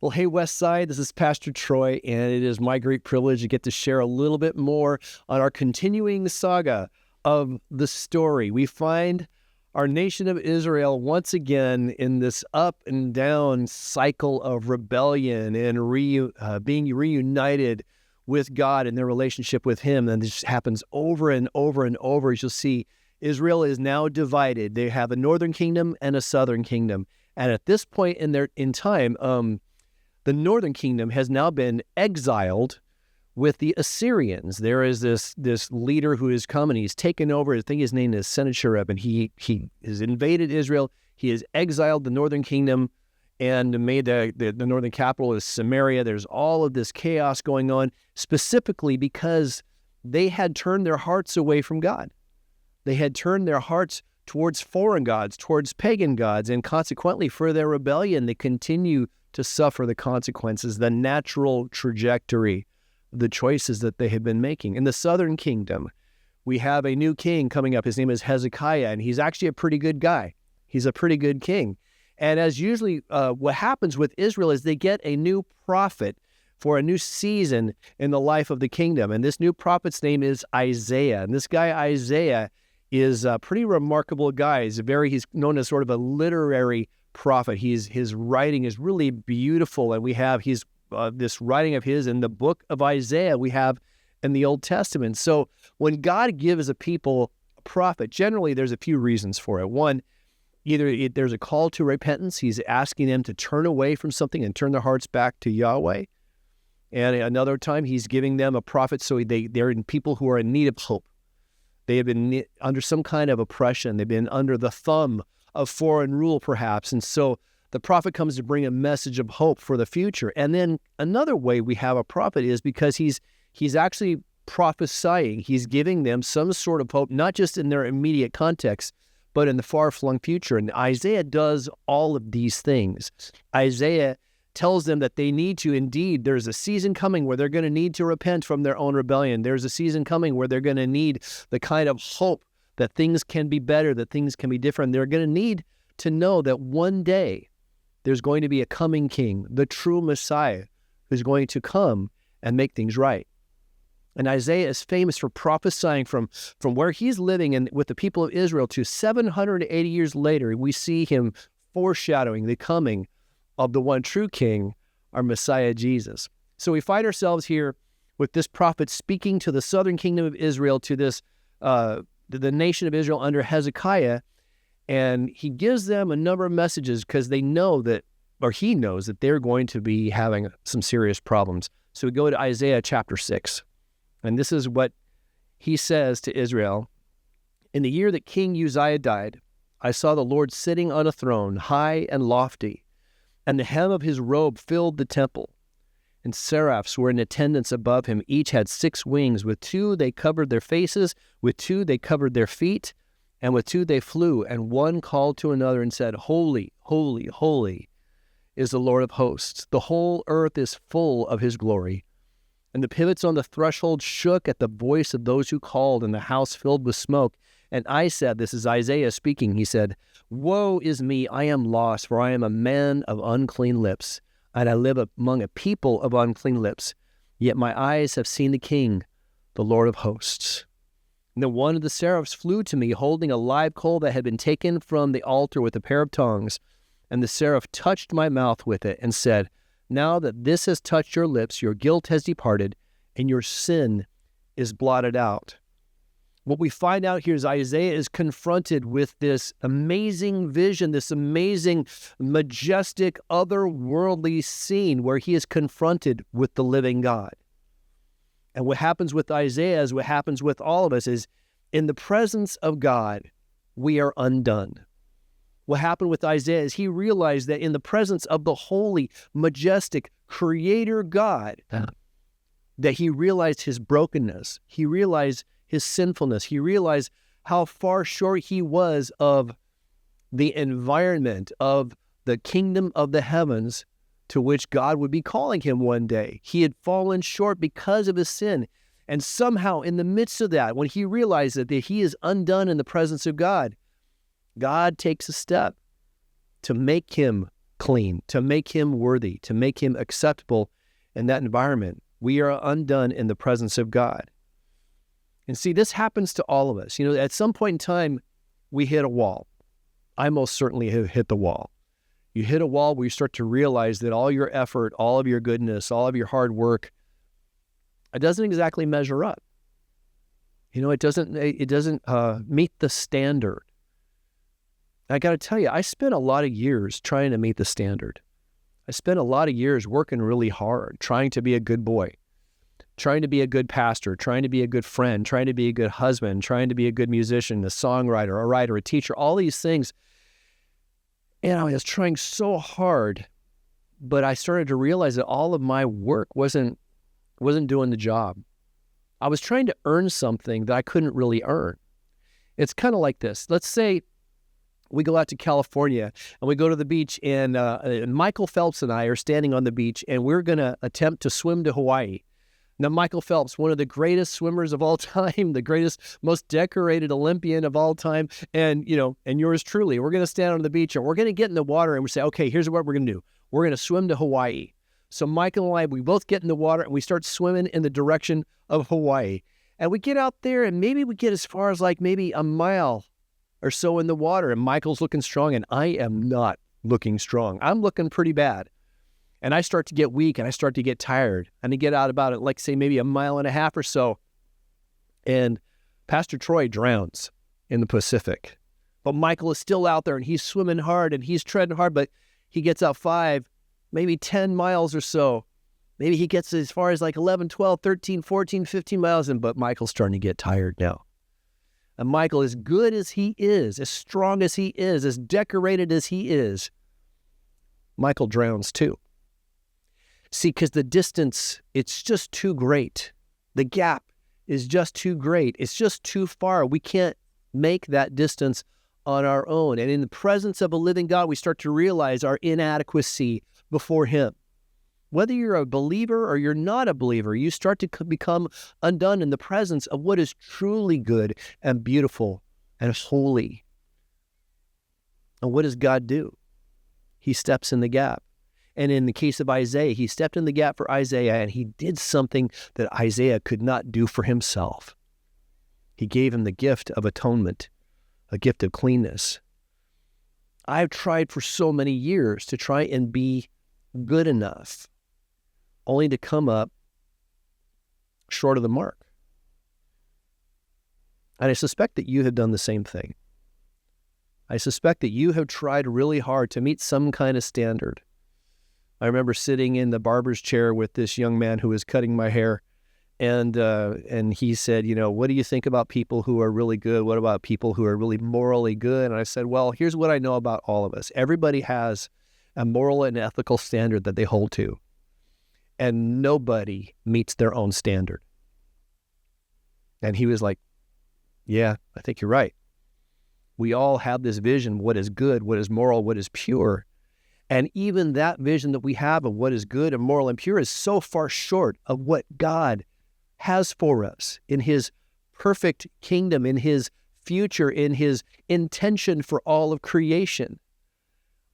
Well, hey, Westside, this is Pastor Troy, and it is my great privilege to get to share a little bit more on our continuing saga of the story. We find our nation of Israel once again in this up and down cycle of rebellion and being reunited with God and their relationship with Him. And this happens over and over and over. As you'll see, Israel is now divided. They have a northern kingdom and a southern kingdom. And at this point in time, the northern kingdom has now been exiled with the Assyrians. There is this leader who has come and he's taken over. I think his name is Sennacherib, and he has invaded Israel. He has exiled the northern kingdom and made the northern capital is Samaria. There's all of this chaos going on, specifically because they had turned their hearts away from God. They had turned their hearts towards foreign gods, towards pagan gods, and consequently for their rebellion, they continue to suffer the consequences, the natural trajectory, the choices that they have been making. In the southern kingdom, we have a new king coming up. His name is Hezekiah, and he's actually a pretty good guy. He's a pretty good king. And as usually what happens with Israel is they get a new prophet for a new season in the life of the kingdom. And this new prophet's name is Isaiah. And this guy, Isaiah, is a pretty remarkable guy. He's known as sort of a literary prophet. His writing is really beautiful, and we have this writing of his in the book of Isaiah we have in the Old Testament. So when God gives a people a prophet, generally there's a few reasons for it. One, either there's a call to repentance. He's asking them to turn away from something and turn their hearts back to Yahweh. And another time he's giving them a prophet so they're in people who are in need of hope. They have been under some kind of oppression. They've been under the thumb of foreign rule, perhaps. And so the prophet comes to bring a message of hope for the future. And then another way we have a prophet is because he's actually prophesying. He's giving them some sort of hope, not just in their immediate context, but in the far-flung future. And Isaiah does all of these things. Isaiah tells them that they need to, indeed, there's a season coming where they're going to need to repent from their own rebellion. There's a season coming where they're going to need the kind of hope that things can be better, that things can be different. They're going to need to know that one day there's going to be a coming king, the true Messiah, who's going to come and make things right. And Isaiah is famous for prophesying from where he's living and with the people of Israel to 780 years later. We see him foreshadowing the coming of the one true king, our Messiah Jesus. So we find ourselves here with this prophet speaking to the southern kingdom of Israel, to this the nation of Israel under Hezekiah, and he gives them a number of messages because he knows that they're going to be having some serious problems. So we go to Isaiah chapter 6, and this is what he says to Israel. In the year that King Uzziah died, I saw the Lord sitting on a throne, high and lofty, and the hem of his robe filled the temple. And seraphs were in attendance above him. Each had 6 wings. With 2 they covered their faces, with 2 they covered their feet, and with 2 they flew. And one called to another and said, Holy, holy, holy is the Lord of hosts. The whole earth is full of his glory. And the pivots on the threshold shook at the voice of those who called, and the house filled with smoke. And I said, this is Isaiah speaking, he said, Woe is me, I am lost, for I am a man of unclean lips, and I live among a people of unclean lips. Yet my eyes have seen the King, the Lord of hosts. And then one of the seraphs flew to me, holding a live coal that had been taken from the altar with a pair of tongs. And the seraph touched my mouth with it and said, Now that this has touched your lips, your guilt has departed, and your sin is blotted out. What we find out here is Isaiah is confronted with this amazing vision, this amazing, majestic, otherworldly scene where he is confronted with the living God. And what happens with Isaiah is what happens with all of us is in the presence of God, we are undone. What happened with Isaiah is he realized that in the presence of the holy, majestic, creator God, that he realized his brokenness. He realized his sinfulness. He realized how far short he was of the environment of the kingdom of the heavens to which God would be calling him one day. He had fallen short because of his sin. And somehow in the midst of that, when he realized that he is undone in the presence of God, God takes a step to make him clean, to make him worthy, to make him acceptable in that environment. We are undone in the presence of God. And see, this happens to all of us. At some point in time, we hit a wall. I most certainly have hit the wall. You hit a wall where you start to realize that all your effort, all of your goodness, all of your hard work, it doesn't exactly measure up. It doesn't meet the standard. I got to tell you, I spent a lot of years trying to meet the standard. I spent a lot of years working really hard, trying to be a good boy, trying to be a good pastor, trying to be a good friend, trying to be a good husband, trying to be a good musician, a songwriter, a writer, a teacher, all these things. And I was trying so hard, but I started to realize that all of my work wasn't doing the job. I was trying to earn something that I couldn't really earn. It's kind of like this. Let's say we go out to California and we go to the beach, and Michael Phelps and I are standing on the beach, and we're going to attempt to swim to Hawaii. Now, Michael Phelps, one of the greatest swimmers of all time, the greatest, most decorated Olympian of all time, and yours truly, we're going to stand on the beach and we're going to get in the water and we say, okay, here's what we're going to do. We're going to swim to Hawaii. So Michael and I, we both get in the water and we start swimming in the direction of Hawaii. And we get out there and maybe we get as far as like maybe a mile or so in the water, and Michael's looking strong and I am not looking strong. I'm looking pretty bad. And I start to get weak and I start to get tired. And I get out about it, like say maybe a mile and a half or so. And Pastor Troy drowns in the Pacific. But Michael is still out there and he's swimming hard and he's treading hard, but he gets out 5, maybe 10 miles or so. Maybe he gets as far as like 11, 12, 13, 14, 15 miles in, but Michael's starting to get tired now. And Michael, as good as he is, as strong as he is, as decorated as he is, Michael drowns too. See, because the distance, it's just too great. The gap is just too great. It's just too far. We can't make that distance on our own. And in the presence of a living God, we start to realize our inadequacy before him. Whether you're a believer or you're not a believer, you start to become undone in the presence of what is truly good and beautiful and holy. And what does God do? He steps in the gap. And in the case of Isaiah, he stepped in the gap for Isaiah, and he did something that Isaiah could not do for himself. He gave him the gift of atonement, a gift of cleanness. I've tried for so many years to try and be good enough, only to come up short of the mark. And I suspect that you have done the same thing. I suspect that you have tried really hard to meet some kind of standard. I remember sitting in the barber's chair with this young man who was cutting my hair, and he said, what do you think about people who are really good? What about people who are really morally good? And I said, well, here's what I know about all of us. Everybody has a moral and ethical standard that they hold to, and nobody meets their own standard. And he was like, yeah, I think you're right. We all have this vision, what is good, what is moral, what is pure. And even that vision that we have of what is good and moral and pure is so far short of what God has for us in his perfect kingdom, in his future, in his intention for all of creation.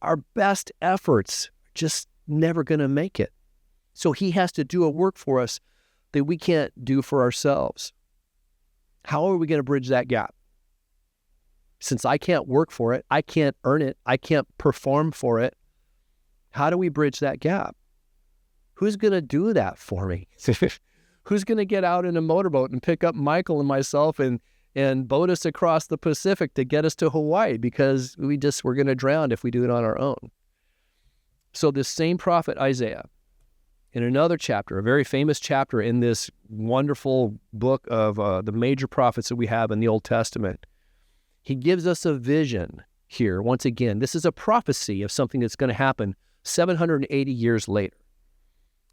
Our best efforts are just never going to make it. So he has to do a work for us that we can't do for ourselves. How are we going to bridge that gap? Since I can't work for it, I can't earn it, I can't perform for it, how do we bridge that gap? Who's going to do that for me? Who's going to get out in a motorboat and pick up Michael and myself and boat us across the Pacific to get us to Hawaii? Because we're going to drown if we do it on our own. So this same prophet Isaiah, in another chapter, a very famous chapter in this wonderful book of the major prophets that we have in the Old Testament, he gives us a vision here. Once again, this is a prophecy of something that's going to happen 780 years later.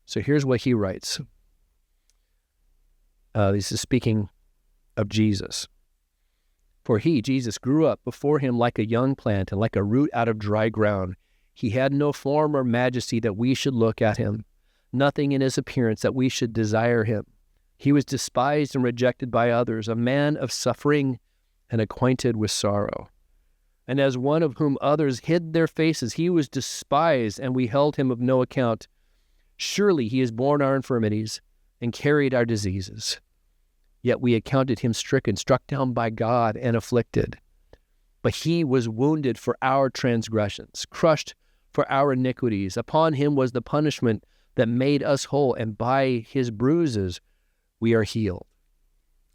So here's what he writes. This is speaking of Jesus. For he, Jesus, grew up before him like a young plant and like a root out of dry ground. He had no form or majesty that we should look at him, nothing in his appearance that we should desire him. He was despised and rejected by others, a man of suffering and acquainted with sorrow. And as one of whom others hid their faces, he was despised, and we held him of no account. Surely he has borne our infirmities and carried our diseases. Yet we accounted him stricken, struck down by God, and afflicted. But he was wounded for our transgressions, crushed for our iniquities. Upon him was the punishment that made us whole, and by his bruises we are healed.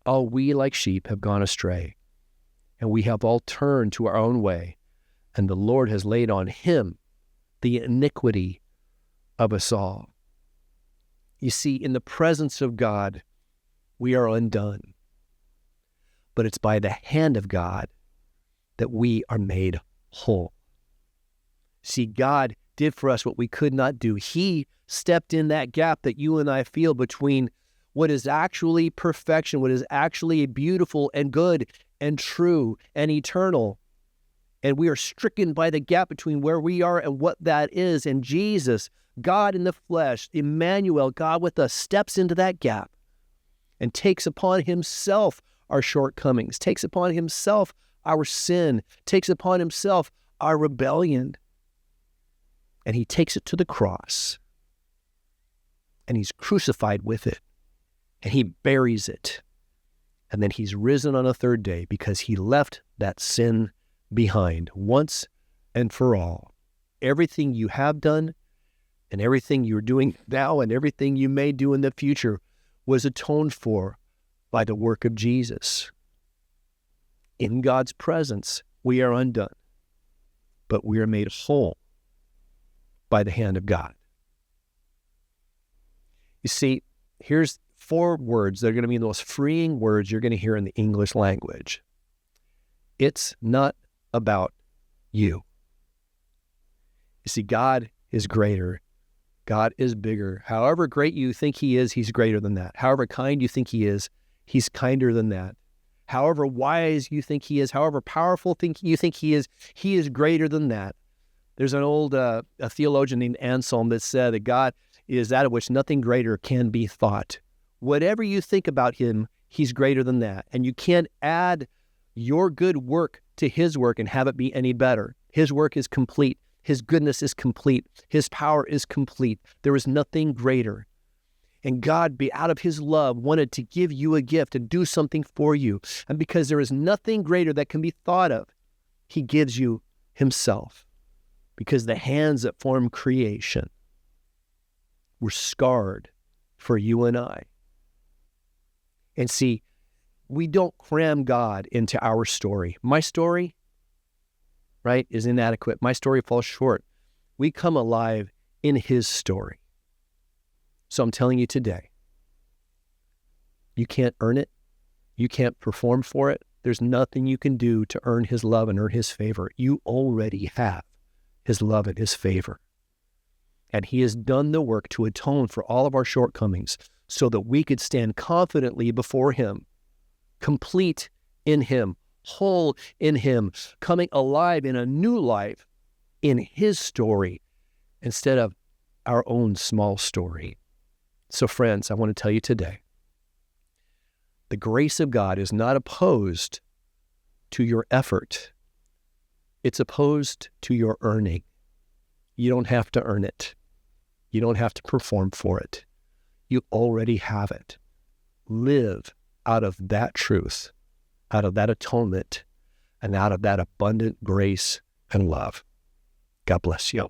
All we like sheep have gone astray, and we have all turned to our own way, and the Lord has laid on him the iniquity of us all. You see, in the presence of God, we are undone. But it's by the hand of God that we are made whole. See, God did for us what we could not do. He stepped in that gap that you and I feel between what is actually perfection, what is actually beautiful and good and true and eternal. And we are stricken by the gap between where we are and what that is. And Jesus, God in the flesh, Emmanuel, God with us, steps into that gap and takes upon himself our shortcomings, takes upon himself our sin, takes upon himself our rebellion. And he takes it to the cross. And he's crucified with it. And he buries it. And then he's risen on a third day because he left that sin behind once and for all. Everything you have done and everything you're doing now and everything you may do in the future was atoned for by the work of Jesus. In God's presence, we are undone, but we are made whole by the hand of God. You see, here's 4 words that are going to be the most freeing words you're going to hear in the English language. It's not about you. You see, God is greater. God is bigger. However great you think he is, he's greater than that. However kind you think he is, he's kinder than that. However wise you think he is, however powerful you think he is greater than that. There's an old a theologian named Anselm that said that God is that of which nothing greater can be thought. Whatever you think about him, he's greater than that. And you can't add your good work to his work and have it be any better. His work is complete. His goodness is complete. His power is complete. There is nothing greater. And God, out of his love, wanted to give you a gift and do something for you. And because there is nothing greater that can be thought of, he gives you himself. Because the hands that form creation were scarred for you and I. And see, we don't cram God into our story. My story, right, is inadequate. My story falls short. We come alive in his story. So I'm telling you today, you can't earn it. You can't perform for it. There's nothing you can do to earn his love and earn his favor. You already have his love and his favor. And he has done the work to atone for all of our shortcomings so that we could stand confidently before him, complete in him, whole in him, coming alive in a new life in his story instead of our own small story. So friends, I want to tell you today, the grace of God is not opposed to your effort. It's opposed to your earning. You don't have to earn it. You don't have to perform for it. You already have it. Live out of that truth, out of that atonement, and out of that abundant grace and love. God bless you.